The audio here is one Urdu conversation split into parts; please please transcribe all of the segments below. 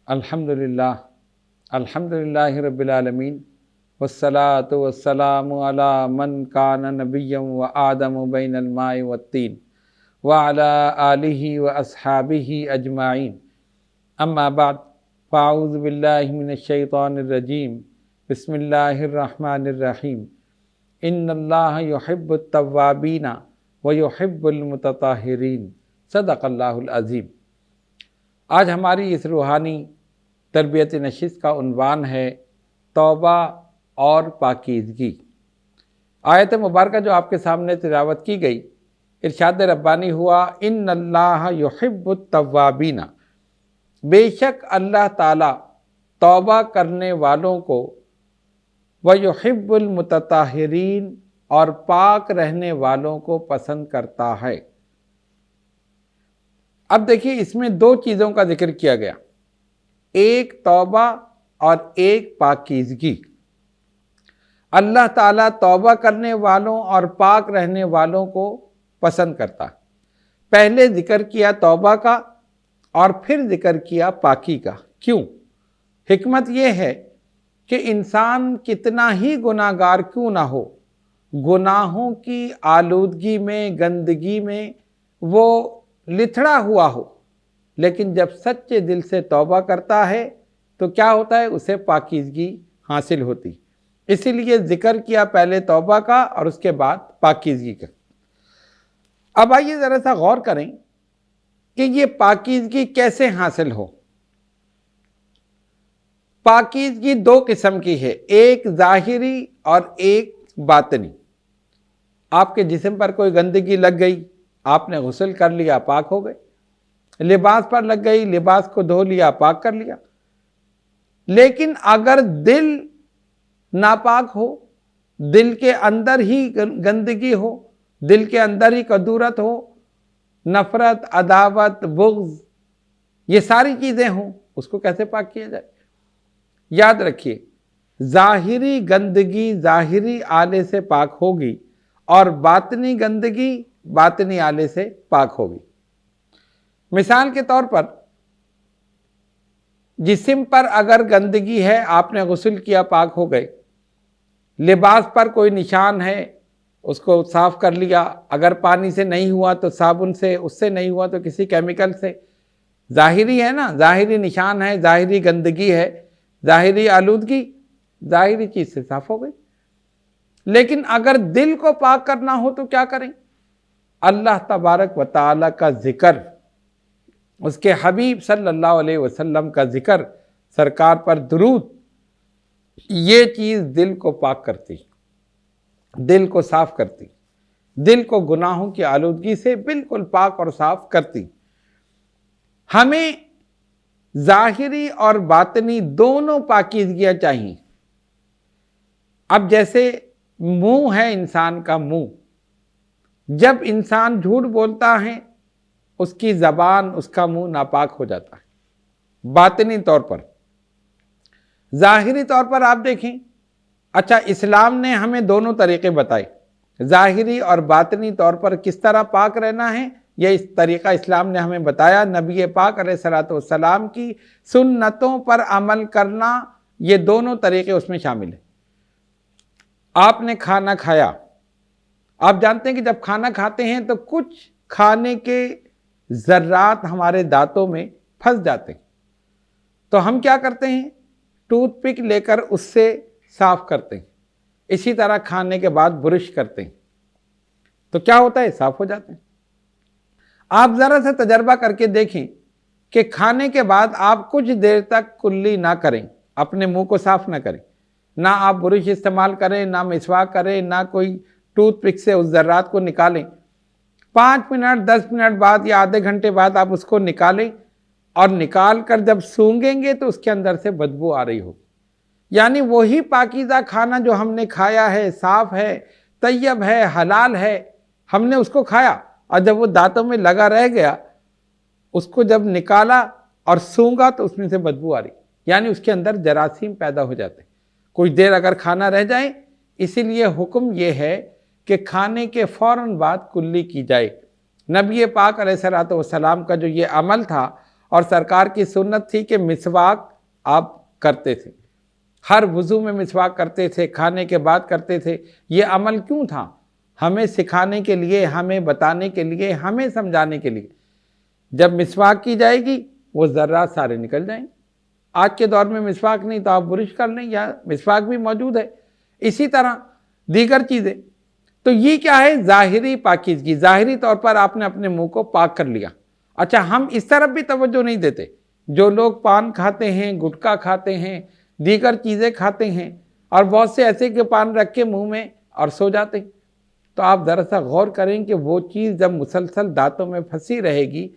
الحمدللہ الحمدللہ رب العالمین والصلاة والسلام علی من کان نبیا و آدم بین الماء والطین وعلی آلہ و اصحابہ اجمعین اما بعد فاعوذ باللہ من الشیطان الرجیم بسم اللہ الرحمن الرحیم ان اللہ یحب التوابین و یحب المتطہرین صدق اللہ العظیم۔ آج ہماری اس روحانی تربیت نشست کا عنوان ہے توبہ اور پاکیزگی۔ آیت مبارکہ جو آپ کے سامنے تلاوت کی گئی، ارشاد ربانی ہوا ان اللہ یحب التوابین، بے شک اللہ تعالی توبہ کرنے والوں کو، ویحب المتطہرین اور پاک رہنے والوں کو پسند کرتا ہے۔ اب دیکھیے اس میں دو چیزوں کا ذکر کیا گیا، ایک توبہ اور ایک پاکیزگی۔ اللہ تعالیٰ توبہ کرنے والوں اور پاک رہنے والوں کو پسند کرتا ہے۔ پہلے ذکر کیا توبہ کا اور پھر ذکر کیا پاکی کا۔ کیوں؟ حکمت یہ ہے کہ انسان کتنا ہی گناہ گار کیوں نہ ہو، گناہوں کی آلودگی میں، گندگی میں وہ لتھڑا ہوا ہو، لیکن جب سچے دل سے توبہ کرتا ہے تو کیا ہوتا ہے؟ اسے پاکیزگی حاصل ہوتی۔ اسی لیے ذکر کیا پہلے توبہ کا اور اس کے بعد پاکیزگی کا۔ اب آئیے ذرا سا غور کریں کہ یہ پاکیزگی کیسے حاصل ہو۔ پاکیزگی دو قسم کی ہے، ایک ظاہری اور ایک باطنی۔ آپ کے جسم پر کوئی گندگی لگ گئی، آپ نے غسل کر لیا، پاک ہو گئے۔ لباس پر لگ گئی، لباس کو دھو لیا، پاک کر لیا۔ لیکن اگر دل ناپاک ہو، دل کے اندر ہی گندگی ہو، دل کے اندر ہی کدورت ہو، نفرت، عداوت، بغض، یہ ساری چیزیں ہوں، اس کو کیسے پاک کیا جائے؟ یاد رکھیے، ظاہری گندگی ظاہری آلے سے پاک ہوگی اور باطنی گندگی باطنی آلے سے پاک ہوگی۔ مثال کے طور پر جسم پر اگر گندگی ہے، آپ نے غسل کیا، پاک ہو گئے۔ لباس پر کوئی نشان ہے، اس کو صاف کر لیا، اگر پانی سے نہیں ہوا تو صابن سے، اس سے نہیں ہوا تو کسی کیمیکل سے۔ ظاہری ہے نا، ظاہری نشان ہے، ظاہری گندگی ہے، ظاہری آلودگی، ظاہری چیز سے صاف ہو گئی۔ لیکن اگر دل کو پاک کرنا ہو تو کیا کریں؟ اللہ تبارک و تعالی کا ذکر، اس کے حبیب صلی اللہ علیہ وسلم کا ذکر، سرکار پر درود، یہ چیز دل کو پاک کرتی، دل کو صاف کرتی، دل کو گناہوں کی آلودگی سے بالکل پاک اور صاف کرتی۔ ہمیں ظاہری اور باطنی دونوں پاکیزگیاں چاہیے۔ اب جیسے منہ ہے انسان کا، منہ، جب انسان جھوٹ بولتا ہے اس کی زبان، اس کا منہ ناپاک ہو جاتا ہے باطنی طور پر۔ ظاہری طور پر آپ دیکھیں، اچھا اسلام نے ہمیں دونوں طریقے بتائے، ظاہری اور باطنی طور پر کس طرح پاک رہنا ہے، یہ اس طریقہ اسلام نے ہمیں بتایا۔ نبی پاک علیہ الصلوۃ والسلام کی سنتوں پر عمل کرنا، یہ دونوں طریقے اس میں شامل ہیں۔ آپ نے کھانا کھایا، آپ جانتے ہیں کہ جب کھانا کھاتے ہیں تو کچھ کھانے کے ذرات ہمارے دانتوں میں پھنس جاتے ہیں، تو ہم کیا کرتے ہیں؟ ٹوتھ پک لے کر اس سے صاف کرتے ہیں۔ اسی طرح کھانے کے بعد برش کرتے ہیں تو کیا ہوتا ہے؟ صاف ہو جاتے ہیں۔ آپ ذرا سا تجربہ کر کے دیکھیں کہ کھانے کے بعد آپ کچھ دیر تک کلی نہ کریں، اپنے منہ کو صاف نہ کریں، نہ آپ برش استعمال کریں، نہ مسواک کریں، نہ کوئی ٹوتھ پک سے اس ذرات کو نکالیں۔ 5 منٹ 10 منٹ بعد یا آدھے گھنٹے بعد آپ اس کو نکالیں، اور نکال کر جب سونگیں گے تو اس کے اندر سے بدبو آ رہی ہوگی۔ یعنی وہی پاکیزہ کھانا جو ہم نے کھایا ہے، صاف ہے، طیب ہے، حلال ہے، ہم نے اس کو کھایا، اور جب وہ دانتوں میں لگا رہ گیا، اس کو جب نکالا اور سونگا تو اس میں سے بدبو آ رہی، یعنی اس کے اندر جراثیم پیدا ہو جاتے ہیں۔ کچھ دیر اگر کھانا رہ جائے، اسی لیے حکم یہ ہے کہ کھانے کے فوراً بعد کلی کی جائے۔ نبی پاک علیہ الصلوۃ والسلام کا جو یہ عمل تھا، اور سرکار کی سنت تھی کہ مسواک آپ کرتے تھے، ہر وضو میں مسواک کرتے تھے، کھانے کے بعد کرتے تھے۔ یہ عمل کیوں تھا؟ ہمیں سکھانے کے لیے، ہمیں بتانے کے لیے، ہمیں سمجھانے کے لیے۔ جب مسواک کی جائے گی وہ ذرات سارے نکل جائیں گے۔ آج کے دور میں مسواک نہیں تو آپ برش کر لیں، یا مسواک بھی موجود ہے، اسی طرح دیگر چیزیں۔ تو یہ کیا ہے؟ ظاہری پاکیزگی، ظاہری طور پر آپ نے اپنے منہ کو پاک کر لیا۔ اچھا، ہم اس طرف بھی توجہ نہیں دیتے۔ جو لوگ پان کھاتے ہیں، گٹکا کھاتے ہیں، دیگر چیزیں کھاتے ہیں، اور بہت سے ایسے کہ پان رکھ کے منہ میں اور سو جاتے ہیں، تو آپ ذرا سا غور کریں کہ وہ چیز جب مسلسل دانتوں میں پھنسی رہے گی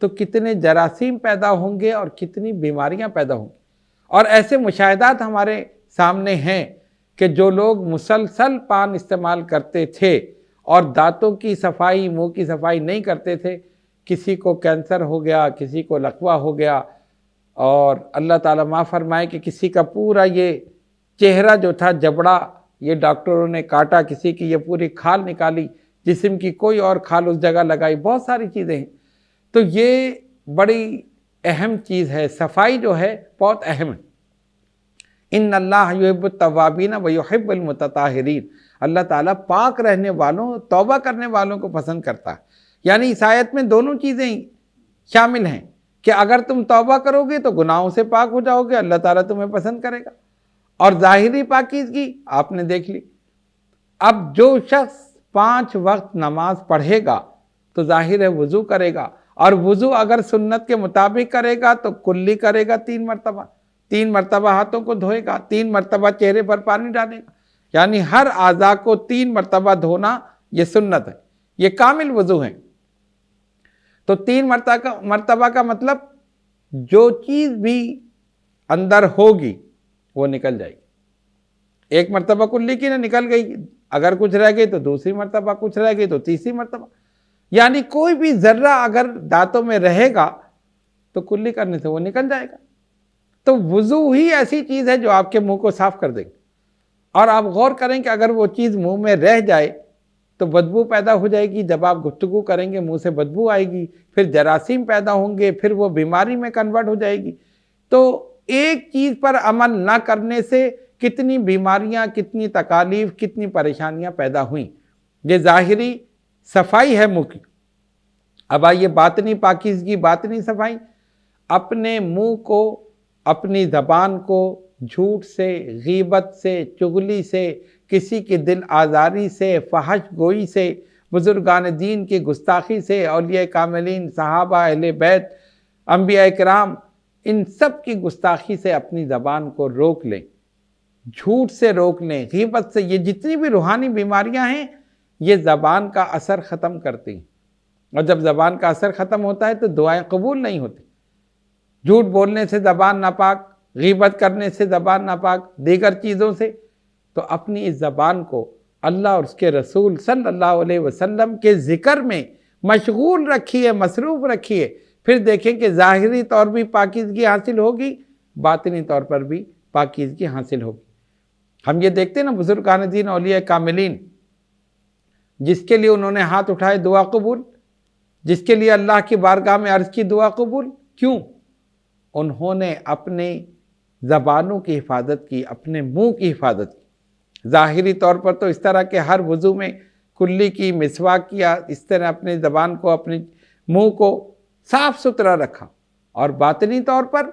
تو کتنے جراثیم پیدا ہوں گے اور کتنی بیماریاں پیدا ہوں گی۔ اور ایسے مشاہدات ہمارے سامنے ہیں کہ جو لوگ مسلسل پان استعمال کرتے تھے اور دانتوں کی صفائی، منہ کی صفائی نہیں کرتے تھے، کسی کو کینسر ہو گیا، کسی کو لقوہ ہو گیا، اور اللہ تعالیٰ معاف فرمائے کہ کسی کا پورا یہ چہرہ جو تھا جبڑا، یہ ڈاکٹروں نے کاٹا، کسی کی یہ پوری کھال نکالی، جسم کی کوئی اور کھال اس جگہ لگائی، بہت ساری چیزیں ہیں۔ تو یہ بڑی اہم چیز ہے، صفائی جو ہے بہت اہم ہے۔ ان اللہ یحب التوابین ویحب المتطہرین، اللہ تعالیٰ پاک رہنے والوں، توبہ کرنے والوں کو پسند کرتا ہے۔ یعنی اس آیت میں دونوں چیزیں شامل ہیں کہ اگر تم توبہ کرو گے تو گناہوں سے پاک ہو جاؤ گے، اللہ تعالیٰ تمہیں پسند کرے گا۔ اور ظاہری پاکیزگی آپ نے دیکھ لی۔ اب جو شخص 5 وقت نماز پڑھے گا تو ظاہر ہے وضو کرے گا، اور وضو اگر سنت کے مطابق کرے گا تو کلی کرے گا 3 مرتبہ، 3 مرتبہ ہاتھوں کو دھوئے گا، 3 مرتبہ چہرے پر پانی ڈالے گا، یعنی ہر اعضاء کو 3 مرتبہ دھونا یہ سنت ہے، یہ کامل وضو ہے۔ تو 3 مرتبہ کا مطلب جو چیز بھی اندر ہوگی وہ نکل جائے گی۔ 1 مرتبہ کلی کی نہ نکل گئی، اگر کچھ رہ گئی تو دوسری مرتبہ، کچھ رہ گئی تو تیسری مرتبہ، یعنی کوئی بھی ذرہ اگر دانتوں میں رہے گا تو کلی کرنے سے وہ نکل جائے گا۔ تو وضو ہی ایسی چیز ہے جو آپ کے منہ کو صاف کر دے گی۔ اور آپ غور کریں کہ اگر وہ چیز منہ میں رہ جائے تو بدبو پیدا ہو جائے گی، جب آپ گفتگو کریں گے منہ سے بدبو آئے گی، پھر جراثیم پیدا ہوں گے، پھر وہ بیماری میں کنورٹ ہو جائے گی۔ تو ایک چیز پر عمل نہ کرنے سے کتنی بیماریاں، کتنی تکالیف، کتنی پریشانیاں پیدا ہوئیں۔ یہ ظاہری صفائی ہے منہ کی۔ اب آئیے باطنی پاکیزگی، باطنی صفائی۔ اپنے منہ کو، اپنی زبان کو جھوٹ سے، غیبت سے، چغلی سے، کسی کی دل آزاری سے، فحش گوئی سے، بزرگان دین کی گستاخی سے، اولیاء کاملین، صحابہ، اہل بیت، انبیاء کرام، ان سب کی گستاخی سے اپنی زبان کو روک لیں، جھوٹ سے روک لیں، غیبت سے۔ یہ جتنی بھی روحانی بیماریاں ہیں یہ زبان کا اثر ختم کرتی ہیں، اور جب زبان کا اثر ختم ہوتا ہے تو دعائیں قبول نہیں ہوتی۔ جھوٹ بولنے سے زبان ناپاک، غیبت کرنے سے زبان ناپاک، دیگر چیزوں سے۔ تو اپنی اس زبان کو اللہ اور اس کے رسول صلی اللہ علیہ وسلم کے ذکر میں مشغول رکھیے، مصروف رکھیے، پھر دیکھیں کہ ظاہری طور بھی پاکیزگی حاصل ہوگی، باطنی طور پر بھی پاکیزگی حاصل ہوگی۔ ہم یہ دیکھتے ہیں نا، بزرگان دین، اولیاء کاملین، جس کے لیے انہوں نے ہاتھ اٹھائے دعا قبول، جس کے لیے اللہ کی بارگاہ میں عرض کی دعا قبول، کیوں؟ انہوں نے اپنے زبانوں کی حفاظت کی، اپنے منہ کی حفاظت کی۔ ظاہری طور پر تو اس طرح کہ ہر وضو میں کلی کی، مسواک کیا، اس طرح اپنی زبان کو، اپنے منہ کو صاف ستھرا رکھا، اور باطنی طور پر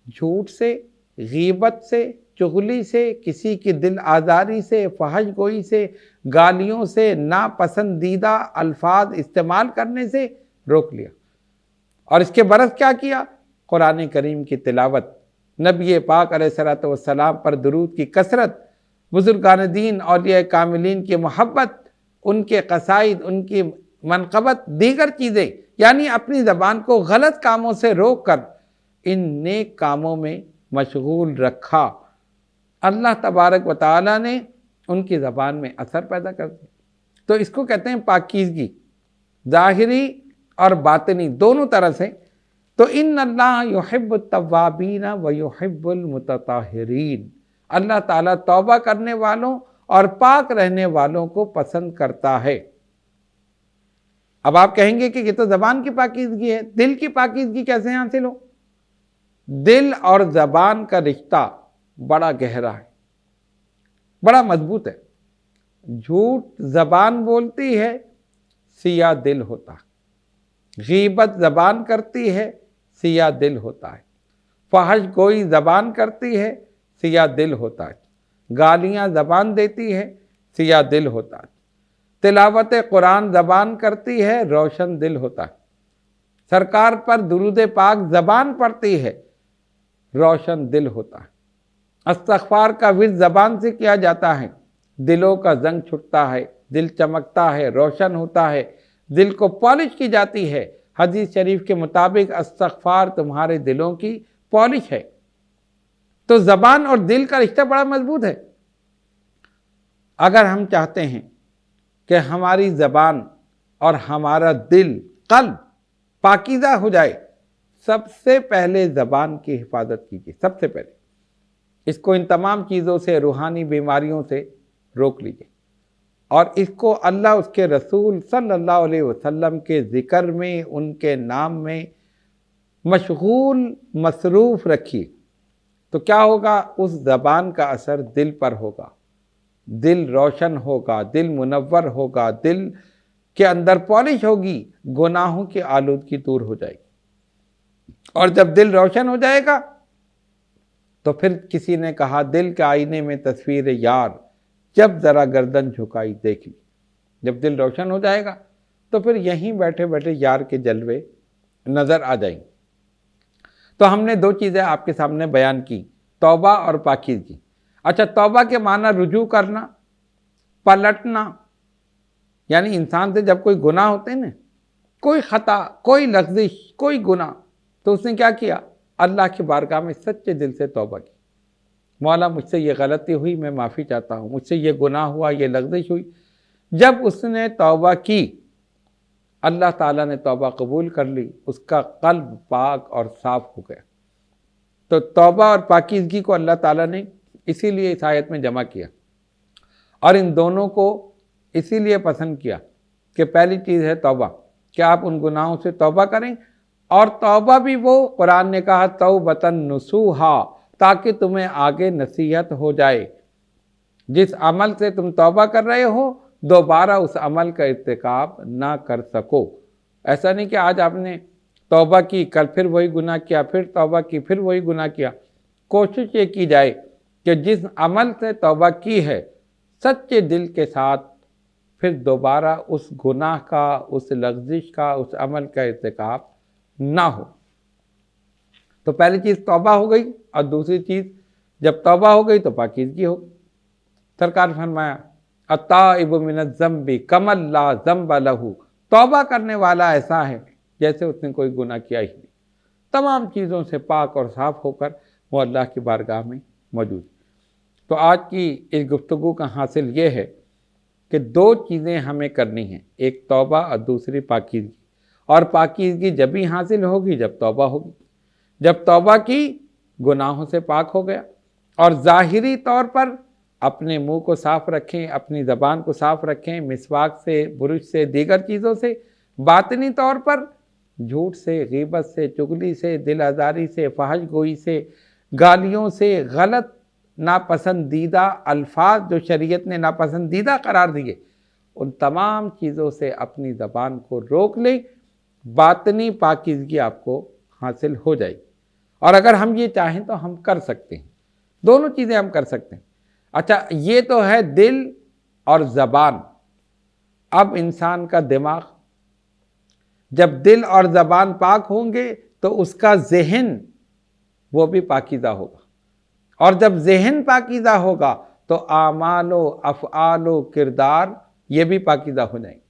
جھوٹ سے، غیبت سے، چغلی سے، کسی کی دل آزاری سے، فحش گوئی سے، گالیوں سے، ناپسندیدہ الفاظ استعمال کرنے سے روک لیا۔ اور اس کے برعکس کیا کیا؟ قرآن کریم کی تلاوت، نبی پاک علیہ الصلوۃ والسلام پر درود کی کثرت، بزرگان دین، اولیاء کاملین کی محبت، ان کے قصائد، ان کی منقبت، دیگر چیزیں، یعنی اپنی زبان کو غلط کاموں سے روک کر ان نیک کاموں میں مشغول رکھا۔ اللہ تبارک و تعالیٰ نے ان کی زبان میں اثر پیدا کر دیا۔ تو اس کو کہتے ہیں پاکیزگی، ظاہری اور باطنی دونوں طرح سے۔ تو ان اللہ یحب التوابین ویحب المتطہرین، اللہ تعالیٰ توبہ کرنے والوں اور پاک رہنے والوں کو پسند کرتا ہے۔ اب آپ کہیں گے کہ یہ تو زبان کی پاکیزگی ہے، دل کی پاکیزگی کیسے حاصل ہو؟ دل اور زبان کا رشتہ بڑا گہرا ہے، بڑا مضبوط ہے۔ جھوٹ زبان بولتی ہے، سیاہ دل ہوتا ہے۔ غیبت زبان کرتی ہے، سیاہ دل ہوتا ہے۔ فحش گوئی زبان کرتی ہے، سیاہ دل ہوتا ہے۔ گالیاں زبان دیتی ہے، سیاہ دل ہوتا ہے۔ تلاوت قرآن زبان کرتی ہے، روشن دل ہوتا ہے۔ سرکار پر درود پاک زبان پڑتی ہے، روشن دل ہوتا ہے۔ استغفار کا ورد زبان سے کیا جاتا ہے، دلوں کا زنگ چھٹتا ہے، دل چمکتا ہے، روشن ہوتا ہے، دل کو پالش کی جاتی ہے۔ حدیث شریف کے مطابق استغفار تمہارے دلوں کی پالش ہے۔ تو زبان اور دل کا رشتہ بڑا مضبوط ہے۔ اگر ہم چاہتے ہیں کہ ہماری زبان اور ہمارا دل، قلب پاکیزہ ہو جائے، سب سے پہلے زبان کی حفاظت کیجیے، سب سے پہلے اس کو ان تمام چیزوں سے، روحانی بیماریوں سے روک لیجیے، اور اس کو اللہ، اس کے رسول صلی اللہ علیہ وسلم کے ذکر میں، ان کے نام میں مشغول مصروف رکھیے۔ تو کیا ہوگا؟ اس زبان کا اثر دل پر ہوگا، دل روشن ہوگا، دل منور ہوگا، دل کے اندر پالش ہوگی، گناہوں کی آلودگی دور ہو جائے گی۔ اور جب دل روشن ہو جائے گا تو پھر کسی نے کہا دل کے آئینے میں تصویر یار، جب ذرا گردن جھکائی دیکھ لی۔ جب دل روشن ہو جائے گا تو پھر یہیں بیٹھے بیٹھے یار کے جلوے نظر آ جائیں گے۔ تو ہم نے دو چیزیں آپ کے سامنے بیان کی، توبہ اور پاکیزگی۔ اچھا، توبہ کے معنی رجوع کرنا، پلٹنا، یعنی انسان سے جب کوئی گناہ ہوتے ہیں نا، کوئی خطا، کوئی لغزش، کوئی گناہ، تو اس نے کیا کیا؟ اللہ کی بارگاہ میں سچے دل سے توبہ کی، مولا مجھ سے یہ غلطی ہوئی، میں معافی چاہتا ہوں، مجھ سے یہ گناہ ہوا، یہ لغزش ہوئی۔ جب اس نے توبہ کی، اللہ تعالیٰ نے توبہ قبول کر لی، اس کا قلب پاک اور صاف ہو گیا۔ تو توبہ اور پاکیزگی کو اللہ تعالیٰ نے اسی لیے اس آیت میں جمع کیا، اور ان دونوں کو اسی لیے پسند کیا کہ پہلی چیز ہے توبہ، کہ آپ ان گناہوں سے توبہ کریں، اور توبہ بھی وہ، قرآن نے کہا توبۃ نصوحا، تاکہ تمہیں آگے نصیحت ہو جائے۔ جس عمل سے تم توبہ کر رہے ہو، دوبارہ اس عمل کا ارتکاب نہ کر سکو۔ ایسا نہیں کہ آج آپ نے توبہ کی، کل پھر وہی گناہ کیا، پھر توبہ کی، پھر وہی گناہ کیا۔ کوشش یہ کی جائے کہ جس عمل سے توبہ کی ہے، سچے دل کے ساتھ پھر دوبارہ اس گناہ کا، اس لغزش کا، اس عمل کا ارتکاب نہ ہو۔ تو پہلی چیز توبہ ہو گئی، اور دوسری چیز جب توبہ ہو گئی تو پاکیزگی ہو گئی۔ سرکار فرمایا التائب من الذنب کمن لا ذنب لہ، توبہ کرنے والا ایسا ہے جیسے اس نے کوئی گناہ کیا ہی نہیں، تمام چیزوں سے پاک اور صاف ہو کر وہ اللہ کی بارگاہ میں موجود۔ تو آج کی اس گفتگو کا حاصل یہ ہے کہ دو چیزیں ہمیں کرنی ہیں، ایک توبہ اور دوسری پاکیزگی۔ اور پاکیزگی جب ہی حاصل ہوگی جب توبہ ہوگی۔ جب توبہ کی، گناہوں سے پاک ہو گیا، اور ظاہری طور پر اپنے منہ کو صاف رکھیں، اپنی زبان کو صاف رکھیں، مسواک سے، برش سے، دیگر چیزوں سے۔ باطنی طور پر جھوٹ سے، غیبت سے، چغلی سے، دل آزاری سے، فحش گوئی سے، گالیوں سے، غلط ناپسندیدہ الفاظ جو شریعت نے ناپسندیدہ قرار دیے، ان تمام چیزوں سے اپنی زبان کو روک لیں، باطنی پاکیزگی آپ کو حاصل ہو جائے گی۔ اور اگر ہم یہ چاہیں تو ہم کر سکتے ہیں، دونوں چیزیں ہم کر سکتے ہیں۔ اچھا، یہ تو ہے دل اور زبان۔ اب انسان کا دماغ، جب دل اور زبان پاک ہوں گے تو اس کا ذہن وہ بھی پاکیزہ ہوگا، اور جب ذہن پاکیزہ ہوگا تو اعمال و افعال و کردار یہ بھی پاکیزہ ہو جائیں گے۔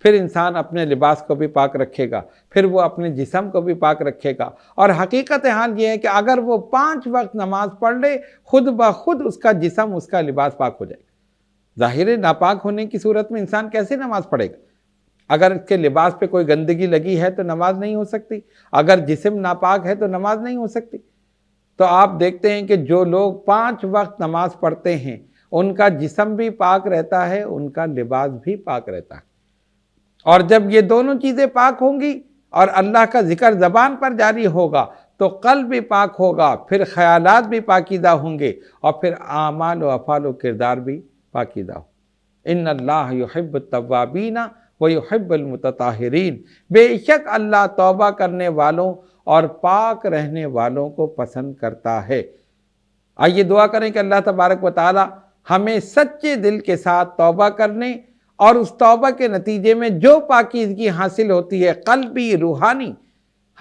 پھر انسان اپنے لباس کو بھی پاک رکھے گا، پھر وہ اپنے جسم کو بھی پاک رکھے گا، اور حقیقت حال یہ ہے کہ اگر وہ 5 وقت نماز پڑھ لے، خود بخود اس کا جسم، اس کا لباس پاک ہو جائے گا۔ ظاہر ناپاک ہونے کی صورت میں انسان کیسے نماز پڑھے گا؟ اگر اس کے لباس پہ کوئی گندگی لگی ہے تو نماز نہیں ہو سکتی، اگر جسم ناپاک ہے تو نماز نہیں ہو سکتی۔ تو آپ دیکھتے ہیں کہ جو لوگ 5 وقت نماز پڑھتے ہیں، ان کا جسم بھی پاک رہتا ہے، ان کا لباس بھی پاک رہتا ہے۔ اور جب یہ دونوں چیزیں پاک ہوں گی اور اللہ کا ذکر زبان پر جاری ہوگا تو قلب بھی پاک ہوگا، پھر خیالات بھی پاکیزہ ہوں گے، اور پھر اعمال و افعال و کردار بھی پاکیزہ ہوں۔ ان اللہ یحب التوابین ویحب المتطہرین، بے شک اللہ توبہ کرنے والوں اور پاک رہنے والوں کو پسند کرتا ہے۔ آئیے دعا کریں کہ اللہ تبارک و تعالی ہمیں سچے دل کے ساتھ توبہ کرنے اور اس توبہ کے نتیجے میں جو پاکیزگی حاصل ہوتی ہے قلبی روحانی،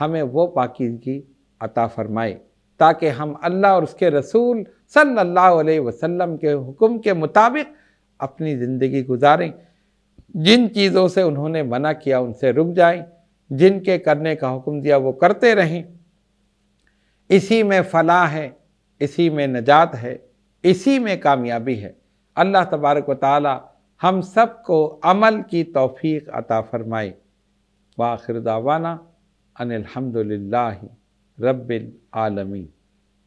ہمیں وہ پاکیزگی عطا فرمائے تاکہ ہم اللہ اور اس کے رسول صلی اللہ علیہ وسلم کے حکم کے مطابق اپنی زندگی گزاریں، جن چیزوں سے انہوں نے منع کیا ان سے رک جائیں، جن کے کرنے کا حکم دیا وہ کرتے رہیں۔ اسی میں فلاح ہے، اسی میں نجات ہے، اسی میں کامیابی ہے۔ اللہ تبارک و تعالی ہم سب کو عمل کی توفیق عطا فرمائے۔ وآخر دعوانا ان الحمد للہ رب العالمین۔